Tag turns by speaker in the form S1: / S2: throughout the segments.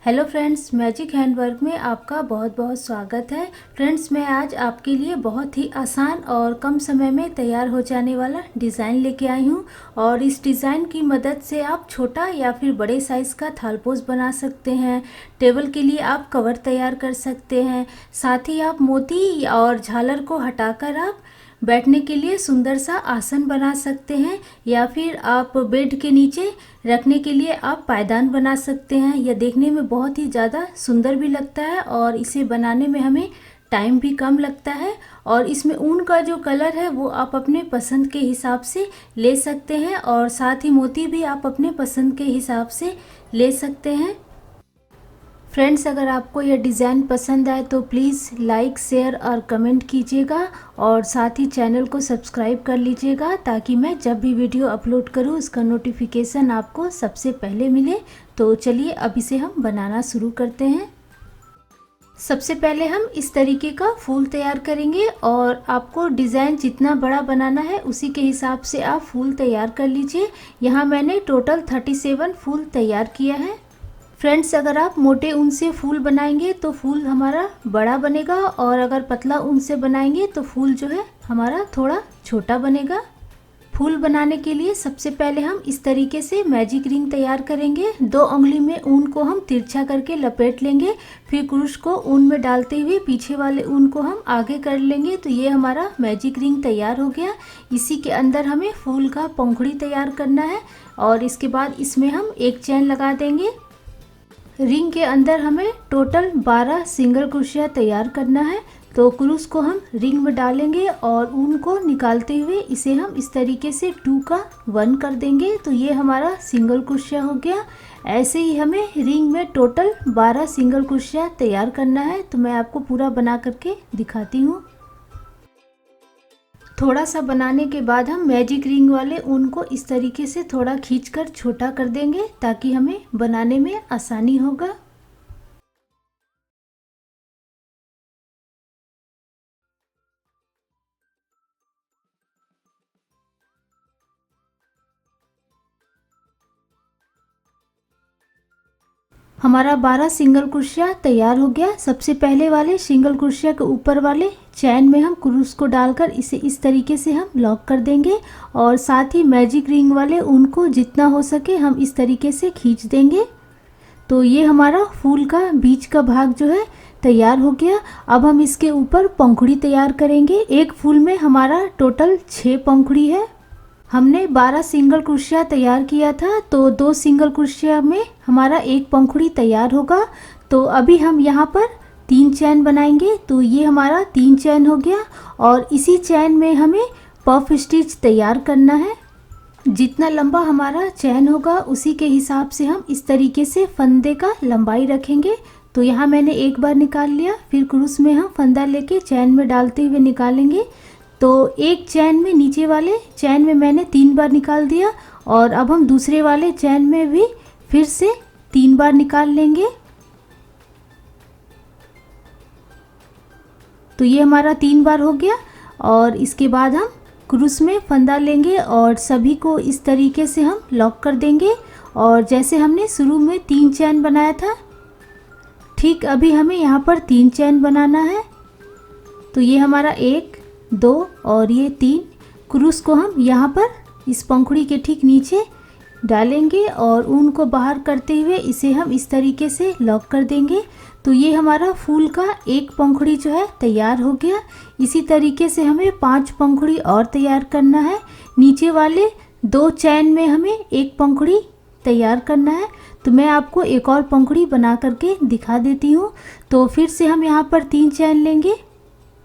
S1: Hello friends, magic handwork में आपका बहुत बहुत स्वागत है। फ्रेंड्स, मैं आज आपके लिए बहुत ही आसान और कम समय में तैयार हो जाने वाला डिज़ाइन लेके आई हूँ। और इस डिज़ाइन की मदद से आप छोटा या फिर बड़े साइज़ का थालपोस बना सकते हैं। टेबल के लिए आप कवर तैयार कर सकते हैं। साथ ही आप मोती और झालर को हटाकर आप बैठने के लिए सुंदर सा आसन बना सकते हैं, या फिर आप बेड के नीचे रखने के लिए आप पायदान बना सकते हैं। यह देखने में बहुत ही ज़्यादा सुंदर भी लगता है और इसे बनाने में हमें टाइम भी कम लगता है। और इसमें ऊन का जो कलर है वो आप अपने पसंद के हिसाब से ले सकते हैं, और साथ ही मोती भी आप अपने पसंद के हिसाब से ले सकते हैं। फ्रेंड्स, अगर आपको यह डिज़ाइन पसंद आए तो प्लीज़ लाइक, शेयर और कमेंट कीजिएगा, और साथ ही चैनल को सब्सक्राइब कर लीजिएगा ताकि मैं जब भी वीडियो अपलोड करूँ उसका नोटिफिकेशन आपको सबसे पहले मिले। तो चलिए अब इसे हम बनाना शुरू करते हैं। सबसे पहले हम इस तरीके का फूल तैयार करेंगे, और आपको डिज़ाइन जितना बड़ा बनाना है उसी के हिसाब से आप फूल तैयार कर लीजिए। यहाँ मैंने टोटल 37 फूल तैयार किया है। फ्रेंड्स, अगर आप मोटे ऊन से फूल बनाएंगे तो फूल हमारा बड़ा बनेगा, और अगर पतला ऊन से बनाएंगे तो फूल जो है हमारा थोड़ा छोटा बनेगा। फूल बनाने के लिए सबसे पहले हम इस तरीके से मैजिक रिंग तैयार करेंगे। 2 उंगली में ऊन को हम तिरछा करके लपेट लेंगे, फिर क्रूश को ऊन में डालते हुए पीछे वाले ऊन को हम आगे कर लेंगे। तो ये हमारा मैजिक रिंग तैयार हो गया। इसी के अंदर हमें फूल का पंखुड़ी तैयार करना है, और इसके बाद इसमें हम एक चैन लगा देंगे। रिंग के अंदर हमें टोटल 12 सिंगल क्रोशिया तैयार करना है। तो क्रूस को हम रिंग में डालेंगे और ऊन को निकालते हुए इसे हम इस तरीके से 2 का 1 कर देंगे। तो ये हमारा सिंगल क्रोशिया हो गया। ऐसे ही हमें रिंग में टोटल 12 सिंगल क्रोशिया तैयार करना है। तो मैं आपको पूरा बना करके दिखाती हूँ। थोड़ा सा बनाने के बाद हम मैजिक रिंग वाले ऊन को इस तरीके से थोड़ा खींचकर छोटा कर देंगे ताकि हमें बनाने में आसानी होगा। हमारा 12 सिंगल क्रोशिया तैयार हो गया। सबसे पहले वाले सिंगल क्रोशिया के ऊपर वाले चैन में हम क्रूस को डालकर इसे इस तरीके से हम लॉक कर देंगे, और साथ ही मैजिक रिंग वाले ऊन को जितना हो सके हम इस तरीके से खींच देंगे। तो ये हमारा फूल का बीच का भाग जो है तैयार हो गया। अब हम इसके ऊपर पंखुड़ी तैयार करेंगे। एक फूल में हमारा टोटल 6 पंखुड़ी है। हमने 12 सिंगल क्रोशिया तैयार किया था, तो 2 सिंगल क्रोशिया में हमारा एक पंखुड़ी तैयार होगा। तो अभी हम यहाँ पर 3 चैन बनाएंगे। तो ये हमारा 3 चैन हो गया, और इसी चैन में हमें पफ स्टिच तैयार करना है। जितना लंबा हमारा चैन होगा उसी के हिसाब से हम इस तरीके से फंदे का लंबाई रखेंगे। तो यहाँ मैंने एक बार निकाल लिया, फिर क्रूस में हम फंदा लेके चैन में डालते हुए निकालेंगे। तो एक चैन में, नीचे वाले चैन में मैंने 3 बार निकाल दिया, और अब हम दूसरे वाले चैन में भी फिर से 3 बार निकाल लेंगे। तो ये हमारा 3 बार हो गया, और इसके बाद हम क्रूस में फंदा लेंगे और सभी को इस तरीके से हम लॉक कर देंगे। और जैसे हमने शुरू में 3 चैन बनाया था, ठीक अभी हमें यहाँ पर 3 चैन बनाना है। तो ये हमारा 1, 2 और ये 3। क्रूस को हम यहाँ पर इस पंखुड़ी के ठीक नीचे डालेंगे, और ऊन को बाहर करते हुए इसे हम इस तरीके से लॉक कर देंगे। तो ये हमारा फूल का एक पंखुड़ी जो है तैयार हो गया। इसी तरीके से हमें 5 पंखुड़ी और तैयार करना है। नीचे वाले 2 चैन में हमें एक पंखुड़ी तैयार करना है। तो मैं आपको एक और पंखुड़ी बना करके दिखा देती हूँ। तो फिर से हम यहाँ पर 3 चैन लेंगे।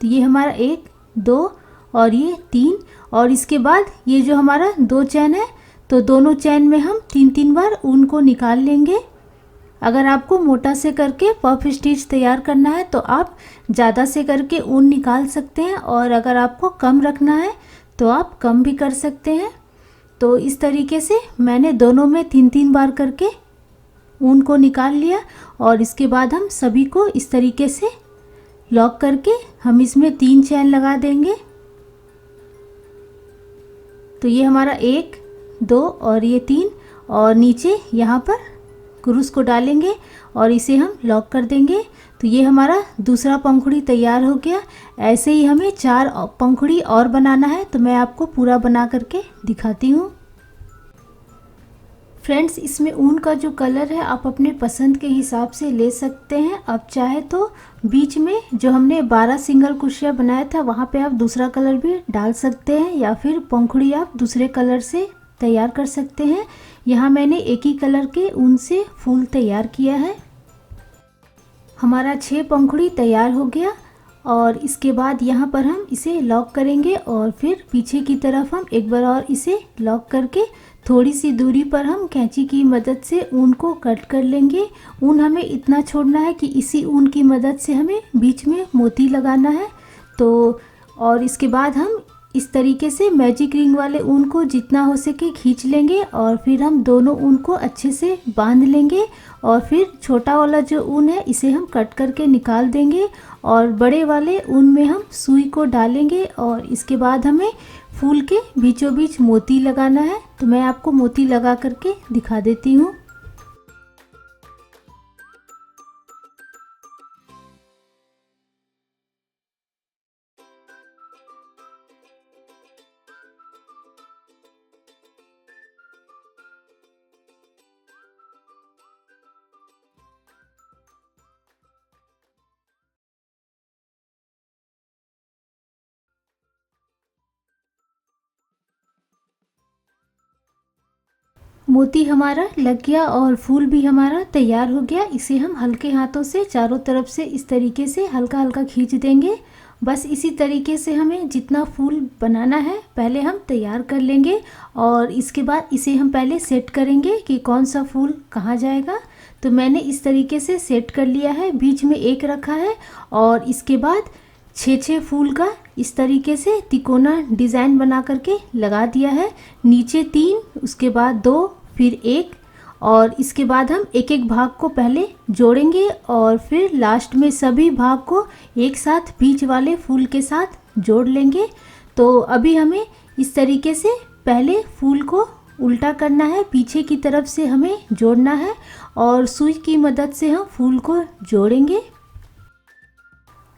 S1: तो ये हमारा 1, 2 और ये 3, और इसके बाद ये जो हमारा 2 चैन है, तो दोनों चैन में हम 3-3 बार ऊन को निकाल लेंगे। अगर आपको मोटा से करके पफ स्टिच तैयार करना है तो आप ज़्यादा से करके ऊन निकाल सकते हैं, और अगर आपको कम रखना है तो आप कम भी कर सकते हैं। तो इस तरीके से मैंने दोनों में 3-3 बार करके ऊन को निकाल लिया, और इसके बाद हम सभी को इस तरीके से लॉक करके हम इसमें 3 चैन लगा देंगे। तो ये हमारा 1, 2 और ये 3, और नीचे यहाँ पर क्रूस को डालेंगे और इसे हम लॉक कर देंगे। तो ये हमारा दूसरा पंखुड़ी तैयार हो गया। ऐसे ही हमें 4 पंखुड़ी और बनाना है, तो मैं आपको पूरा बना करके दिखाती हूँ। फ्रेंड्स, इसमें ऊन का जो कलर है आप अपने पसंद के हिसाब से ले सकते हैं। आप चाहे तो बीच में जो हमने 12 सिंगल क्रोशिया बनाया था वहाँ पे आप दूसरा कलर भी डाल सकते हैं, या फिर पंखुड़ी आप दूसरे कलर से तैयार कर सकते हैं। यहाँ मैंने एक ही कलर के ऊन से फूल तैयार किया है। हमारा 6 पंखुड़ी तैयार हो गया और इसके बाद यहाँ पर हम इसे लॉक करेंगे और फिर पीछे की तरफ हम एक बार और इसे लॉक करके थोड़ी सी दूरी पर हम कैंची की मदद से ऊन को कट कर लेंगे। ऊन हमें इतना छोड़ना है कि इसी ऊन की मदद से हमें बीच में मोती लगाना है। तो और इसके बाद हम इस तरीके से मैजिक रिंग वाले ऊन को जितना हो सके खींच लेंगे और फिर हम दोनों ऊन को अच्छे से बांध लेंगे और फिर छोटा वाला जो ऊन है इसे हम कट करके निकाल देंगे और बड़े वाले ऊन में हम सुई को डालेंगे और इसके बाद हमें फूल के बीचों बीच मोती लगाना है। तो मैं आपको मोती लगा करके दिखा देती हूँ। मोती हमारा लग गया और फूल भी हमारा तैयार हो गया। इसे हम हल्के हाथों से चारों तरफ से इस तरीके से हल्का हल्का खींच देंगे। बस इसी तरीके से हमें जितना फूल बनाना है पहले हम तैयार कर लेंगे और इसके बाद इसे हम पहले सेट करेंगे कि कौन सा फूल कहाँ जाएगा। तो मैंने इस तरीके से सेट कर लिया है, बीच में एक रखा है और इसके बाद 6 फूल का इस तरीके से तिकोना डिज़ाइन बना करके लगा दिया है। नीचे 3, उसके बाद 2, फिर 1 और इसके बाद हम एक एक भाग को पहले जोड़ेंगे और फिर लास्ट में सभी भाग को एक साथ बीच वाले फूल के साथ जोड़ लेंगे। तो अभी हमें इस तरीके से पहले फूल को उल्टा करना है, पीछे की तरफ से हमें जोड़ना है और सुई की मदद से हम फूल को जोड़ेंगे।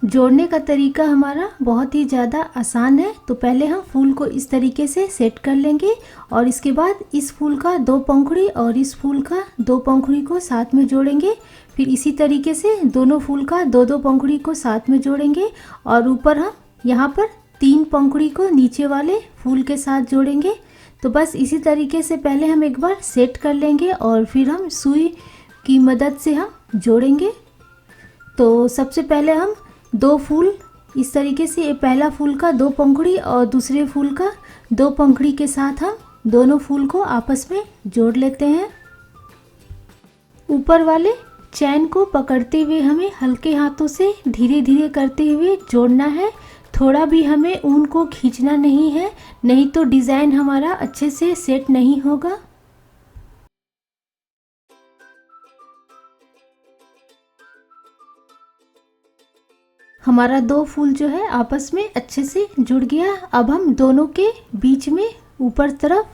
S1: जोड़ने का तरीका हमारा बहुत ही ज़्यादा आसान है। तो पहले हम फूल को इस तरीके से सेट कर लेंगे और इसके बाद इस फूल का 2 पंखुड़ी और इस फूल का 2 पंखुड़ी को साथ में जोड़ेंगे। फिर इसी तरीके से दोनों फूल का 2-2 पंखुड़ी को साथ में जोड़ेंगे और ऊपर हम यहाँ पर 3 पंखुड़ी को नीचे वाले फूल के साथ जोड़ेंगे। तो बस इसी तरीके से पहले हम एक बार सेट कर लेंगे और फिर हम सुई की मदद से हम जोड़ेंगे। तो सबसे पहले हम 2 फूल इस तरीके से, पहला फूल का 2 पंखुड़ी और दूसरे फूल का 2 पंखुड़ी के साथ हम दोनों फूल को आपस में जोड़ लेते हैं। ऊपर वाले चैन को पकड़ते हुए हमें हल्के हाथों से धीरे धीरे करते हुए जोड़ना है। थोड़ा भी हमें ऊन को खींचना नहीं है, नहीं तो डिज़ाइन हमारा अच्छे से सेट नहीं होगा। हमारा 2 फूल जो है आपस में अच्छे से जुड़ गया। अब हम दोनों के बीच में ऊपर तरफ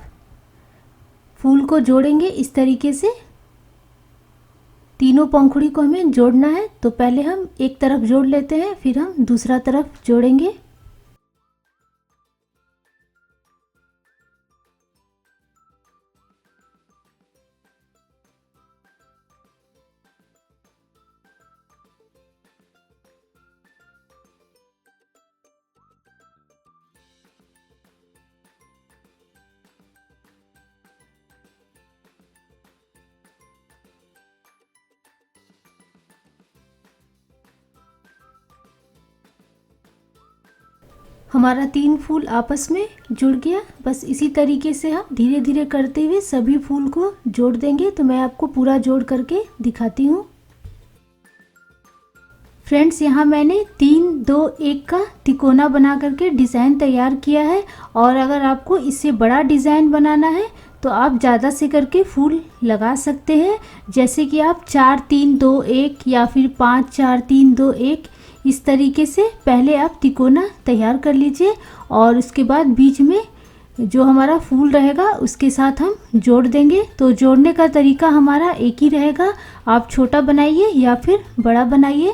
S1: फूल को जोड़ेंगे इस तरीके से। तीनों पंखुड़ी को हमें जोड़ना है। तो पहले हम एक तरफ जोड़ लेते हैं, फिर हम दूसरा तरफ जोड़ेंगे। हमारा 3 फूल आपस में जुड़ गया। बस इसी तरीके से हम धीरे धीरे करते हुए सभी फूल को जोड़ देंगे। तो मैं आपको पूरा जोड़ करके दिखाती हूँ। फ्रेंड्स, यहाँ मैंने 3, 2, 1 का तिकोना बना करके डिज़ाइन तैयार किया है और अगर आपको इससे बड़ा डिज़ाइन बनाना है तो आप ज़्यादा से करके फूल लगा सकते हैं। जैसे कि आप 4, 3, 2, 1 या फिर 5, 4, 3, 2, 1 इस तरीके से पहले आप तिकोना तैयार कर लीजिए और उसके बाद बीच में जो हमारा फूल रहेगा उसके साथ हम जोड़ देंगे। तो जोड़ने का तरीका हमारा एक ही रहेगा, आप छोटा बनाइए या फिर बड़ा बनाइए।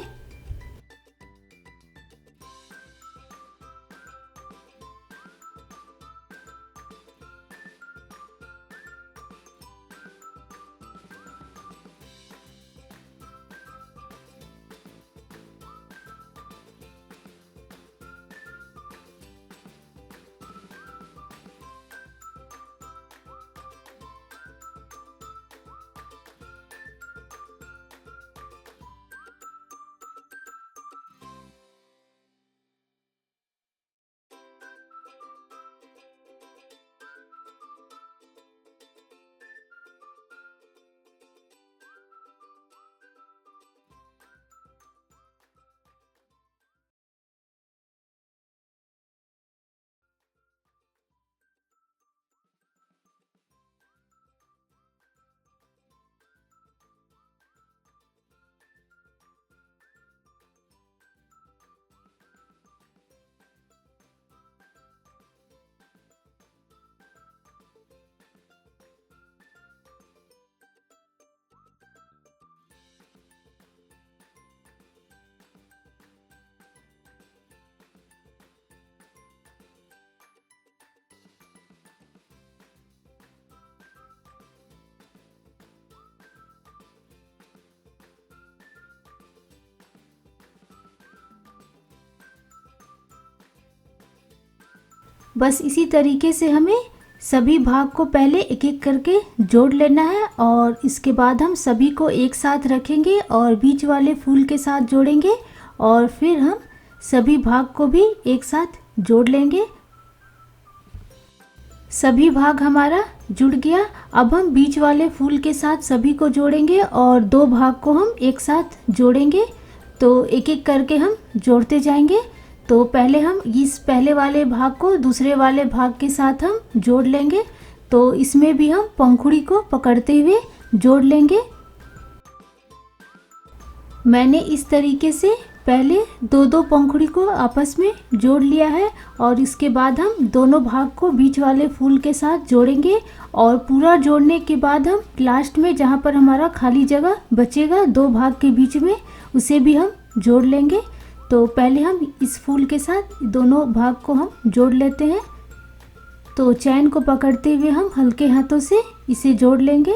S1: बस इसी तरीके से हमें सभी भाग को पहले एक एक करके जोड़ लेना है और इसके बाद हम सभी को एक साथ रखेंगे और बीच वाले फूल के साथ जोड़ेंगे और फिर हम सभी भाग को भी एक साथ जोड़ लेंगे। सभी भाग हमारा जुड़ गया। अब हम बीच वाले फूल के साथ सभी को जोड़ेंगे और दो भाग को हम एक साथ जोड़ेंगे। तो एक एक करके हम जोड़ते जाएंगे। तो पहले हम इस पहले वाले भाग को दूसरे वाले भाग के साथ हम जोड़ लेंगे। तो इसमें भी हम पंखुड़ी को पकड़ते हुए जोड़ लेंगे। मैंने इस तरीके से पहले दो दो पंखुड़ी को आपस में जोड़ लिया है और इसके बाद हम दोनों भाग को बीच वाले फूल के साथ जोड़ेंगे और पूरा जोड़ने के बाद हम लास्ट में जहाँ पर हमारा खाली जगह बचेगा दो भाग के बीच में, उसे भी हम जोड़ लेंगे। तो पहले हम इस फूल के साथ दोनों भाग को हम जोड़ लेते हैं। तो चैन को पकड़ते हुए हम हल्के हाथों से इसे जोड़ लेंगे।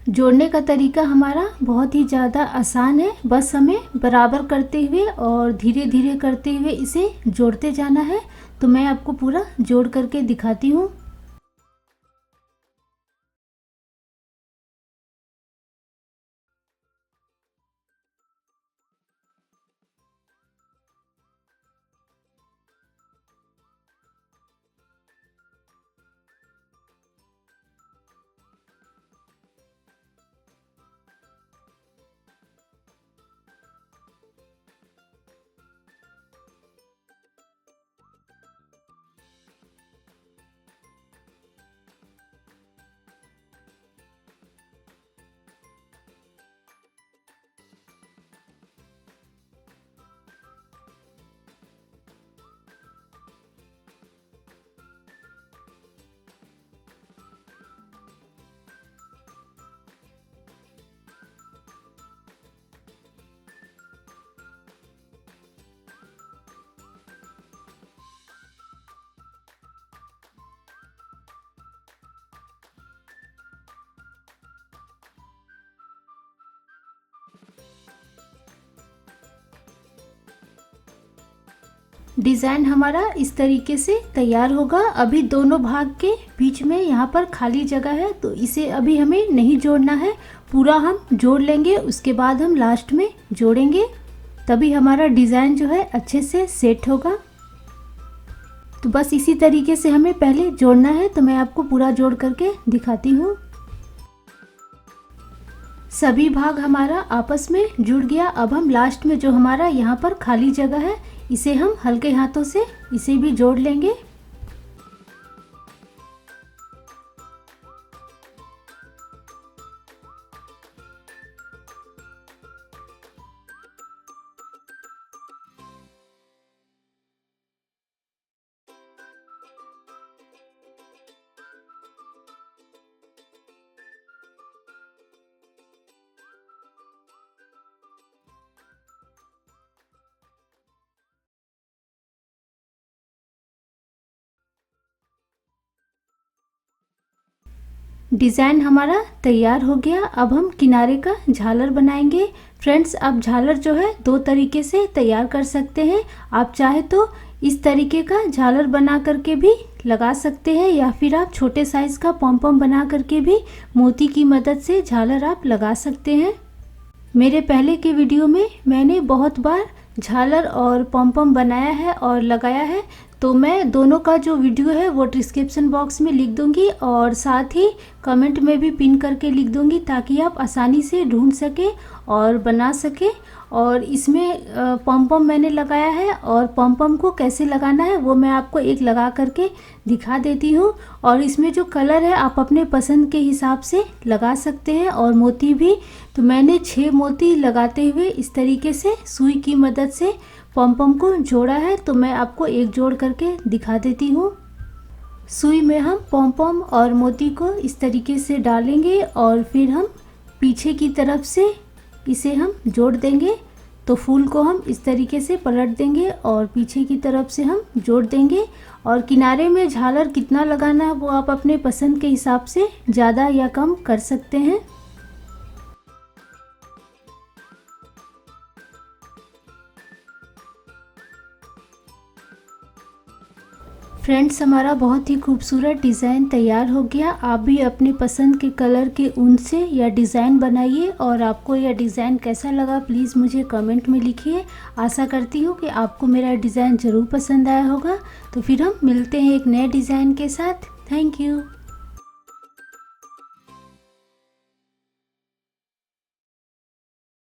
S1: जोड़ने का तरीका हमारा बहुत ही ज़्यादा आसान है, बस हमें बराबर करते हुए और धीरे धीरे करते हुए इसे जोड़ते जाना है। तो मैं आपको पूरा जोड़ करके दिखाती हूँ। डिज़ाइन हमारा इस तरीके से तैयार होगा। अभी दोनों भाग के बीच में यहाँ पर खाली जगह है, तो इसे अभी हमें नहीं जोड़ना है, पूरा हम जोड़ लेंगे, उसके बाद हम लास्ट में जोड़ेंगे, तभी हमारा डिज़ाइन जो है अच्छे से सेट होगा। तो बस इसी तरीके से हमें पहले जोड़ना है। तो मैं आपको पूरा जोड़ करके दिखाती हूँ। सभी भाग हमारा आपस में जुड़ गया। अब हम लास्ट में जो हमारा यहाँ पर खाली जगह है, इसे हम हल्के हाथों से इसे भी जोड़ लेंगे। डिज़ाइन हमारा तैयार हो गया। अब हम किनारे का झालर बनाएंगे। फ्रेंड्स, आप झालर जो है दो तरीके से तैयार कर सकते हैं। आप चाहे तो इस तरीके का झालर बना करके भी लगा सकते हैं, या फिर आप छोटे साइज़ का पॉम पॉम बना करके भी मोती की मदद से झालर आप लगा सकते हैं। मेरे पहले के वीडियो में मैंने बहुत बार झालर और पॉम पॉम बनाया है और लगाया है, तो मैं दोनों का जो वीडियो है वो डिस्क्रिप्शन बॉक्स में लिख दूंगी और साथ ही कमेंट में भी पिन करके लिख दूंगी, ताकि आप आसानी से ढूंढ सकें और बना सकें। और इसमें पॉम पॉम मैंने लगाया है, और पॉम पॉम को कैसे लगाना है वो मैं आपको एक लगा करके दिखा देती हूँ। और इसमें जो कलर है आप अपने पसंद के हिसाब से लगा सकते हैं, और मोती भी। तो मैंने 6 मोती लगाते हुए इस तरीके से सुई की मदद से पॉम पॉम को जोड़ा है, तो मैं आपको एक जोड़ करके दिखा देती हूँ। सुई में हम पॉम पॉम और मोती को इस तरीके से डालेंगे और फिर हम पीछे की तरफ से इसे हम जोड़ देंगे। तो फूल को हम इस तरीके से पलट देंगे और पीछे की तरफ से हम जोड़ देंगे। और किनारे में झालर कितना लगाना है वो आप अपने पसंद के हिसाब से ज़्यादा या कम कर सकते हैं। फ्रेंड्स, हमारा बहुत ही खूबसूरत डिज़ाइन तैयार हो गया। आप भी अपने पसंद के कलर के ऊन से यह डिज़ाइन बनाइए, और आपको यह डिज़ाइन कैसा लगा प्लीज़ मुझे कमेंट में लिखिए। आशा करती हूँ कि आपको मेरा डिज़ाइन ज़रूर पसंद आया होगा। तो फिर हम मिलते हैं एक नए डिज़ाइन के साथ। Thank you.